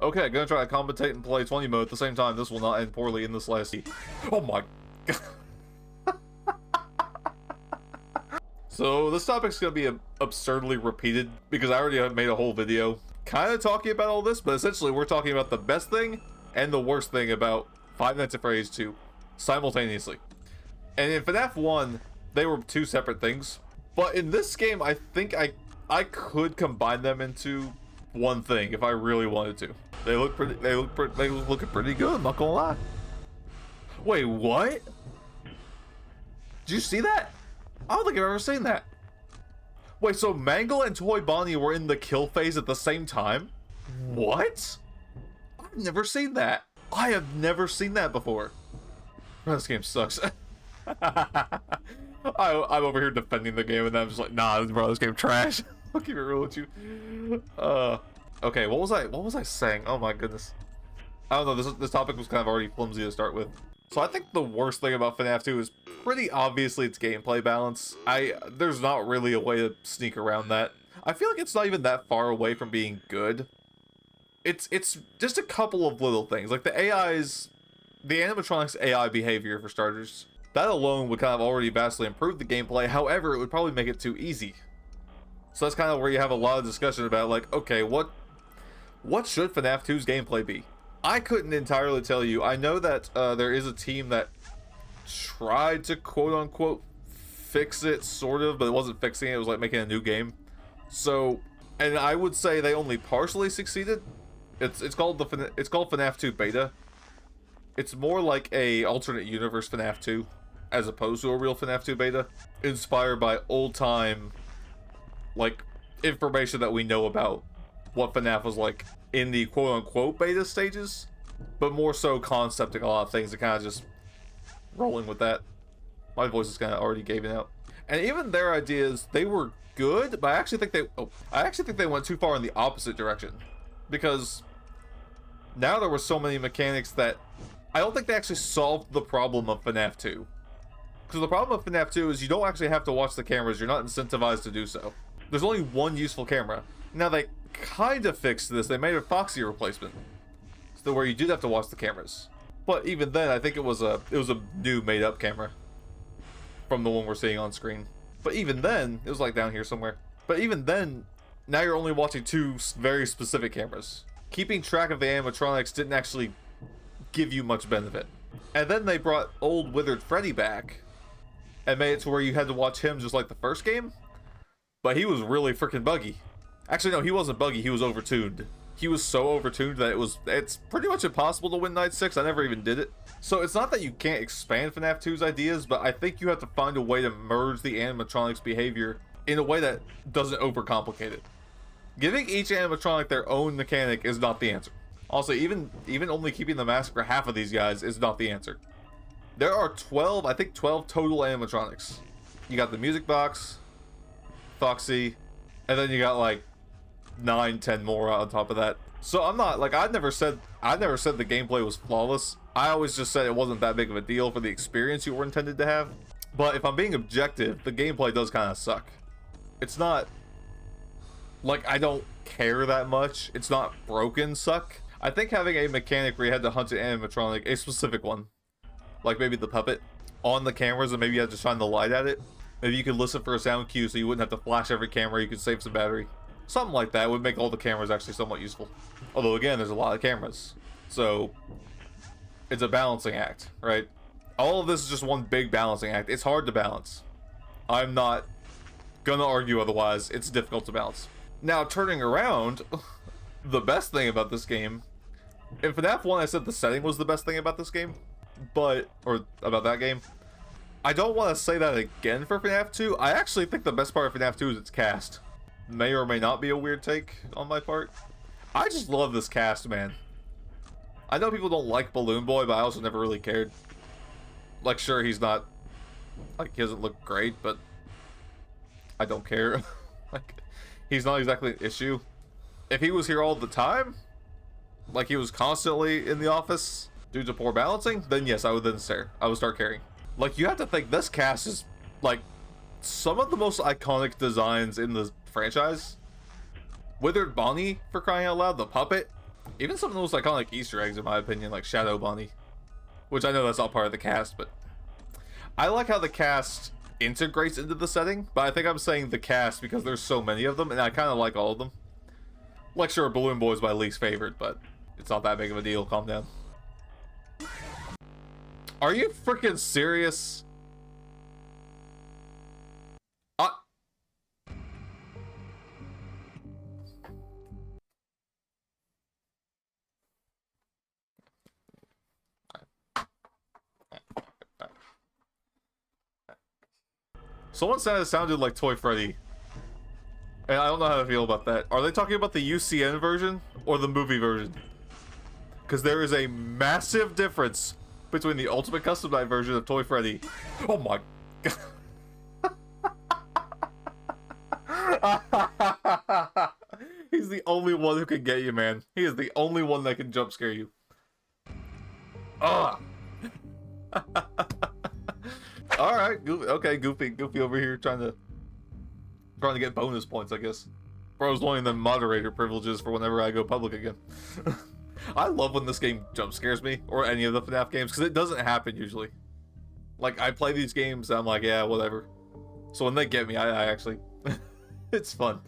Okay, gonna try to commentate and play 20 mode at the same time. This will not end poorly in this last heat. Oh my god. So this topic's gonna be absurdly repeated because I already have made a whole video kind of talking about all this, but essentially we're talking about the best thing and the worst thing about Five Nights at Freddy's 2 simultaneously. And in FNAF 1, they were two separate things. But in this game, I think I could combine them into one thing if I really wanted to. They look looking pretty good, I'm not gonna lie. Wait, what? Did you see that? I don't think I've ever seen that. Wait, so Mangle and Toy Bonnie were in the kill phase at the same time? What? I've never seen that. I have never seen that before. Bro, this game sucks. I'm over here defending the game and I'm just like, nah, bro, this game trash. I'll keep it real with you. Okay, what was I saying? Oh my goodness. I don't know, this topic was kind of already flimsy to start with. So I think the worst thing about FNAF 2 is pretty obviously its gameplay balance. There's not really a way to sneak around that. I feel like it's not even that far away from being good. It's just a couple of little things. Like the animatronics AI behavior for starters. That alone would kind of already vastly improve the gameplay. However, it would probably make it too easy. So that's kind of where you have a lot of discussion about, like, okay, what should FNAF 2's gameplay be? I couldn't entirely tell you. I know that there is a team that tried to quote-unquote fix it, sort of, but it wasn't fixing it. It was like making a new game. So, and I would say they only partially succeeded. It's called FNAF 2 Beta. It's more like a alternate universe FNAF 2, as opposed to a real FNAF 2 Beta, inspired by old-time, like, information that we know about what FNAF was like in the quote-unquote beta stages, but more so concepting a lot of things and kind of just rolling with that. My voice is kind of already giving out. And even their ideas, they were good, but I actually think they went too far in the opposite direction, because now there were so many mechanics that I don't think they actually solved the problem of FNAF 2. Because the problem of FNAF 2 is you don't actually have to watch the cameras. You're not incentivized to do so. There's only one useful camera. Now they kind of fixed this. They made a Foxy replacement, so where you did have to watch the cameras. But even then, I think it was a new made-up camera from the one we're seeing on screen. But even then, it was like down here somewhere. But even then, now you're only watching two very specific cameras. Keeping track of the animatronics didn't actually give you much benefit. And then they brought old withered Freddy back and made it to where you had to watch him just like the first game, but he was really freaking buggy. Actually, no, he wasn't buggy, he was overtuned. He was so overtuned that it's pretty much impossible to win Night 6. I never even did it. So it's not that you can't expand FNAF 2's ideas, but I think you have to find a way to merge the animatronics behavior in a way that doesn't overcomplicate it. Giving each animatronic their own mechanic is not the answer. Also, even only keeping the mask for half of these guys is not the answer. There are 12 total animatronics. You got the music box, Foxy, and then you got like 9-10 more on top of that. So I'm not like, I never said the gameplay was flawless. I always just said it wasn't that big of a deal for the experience you were intended to have. But if I'm being objective, the gameplay does kind of suck. It's not like I don't care that much. It's not broken suck. I think having a mechanic where you had to hunt an animatronic, a specific one, like maybe the puppet, on the cameras, and maybe you had to shine the light at it. Maybe you could listen for a sound cue so you wouldn't have to flash every camera, you could save some battery. Something like that would make all the cameras actually somewhat useful. Although again, there's a lot of cameras, so it's a balancing act, right? All of this is just one big balancing act. It's hard to balance. I'm not gonna argue otherwise. It's difficult to balance. Now, turning around, the best thing about this game, in FNAF 1 I said the setting was the best thing about this game, or about that game. I don't want to say that again for FNAF 2. I actually think the best part of FNAF 2 is its cast. May or may not be a weird take on my part. I just love this cast, man. I know people don't like Balloon Boy, but I also never really cared. Like, sure, he's not, like, he doesn't look great, but I don't care. Like, he's not exactly an issue. If he was here all the time, like he was constantly in the office due to poor balancing, then yes, I would start caring. Like, you have to think this cast is like some of the most iconic designs in the franchise. Withered Bonnie, for crying out loud, the puppet. Even some of the most iconic Easter eggs, in my opinion, like Shadow Bunny, which I know that's not part of the cast, but I like how the cast integrates into the setting. But I think I'm saying the cast because there's so many of them, and I kind of like all of them. Like, sure, Balloon Boy's my least favorite, but it's not that big of a deal. Calm down. Are you freaking serious? Someone said it sounded like Toy Freddy. And I don't know how to feel about that. Are they talking about the UCN version or the movie version? Because there is a massive difference between the Ultimate Custom Night version of Toy Freddy. Oh my god. He's the only one who can get you, man. He is the only one that can jump scare you. Ugh. Alright, okay, Goofy over here trying to get bonus points, I guess. Bro's loaning them moderator privileges for whenever I go public again. I love when this game jump scares me, or any of the FNAF games, because it doesn't happen usually. Like, I play these games, and I'm like, yeah, whatever. So when they get me, I actually... it's fun.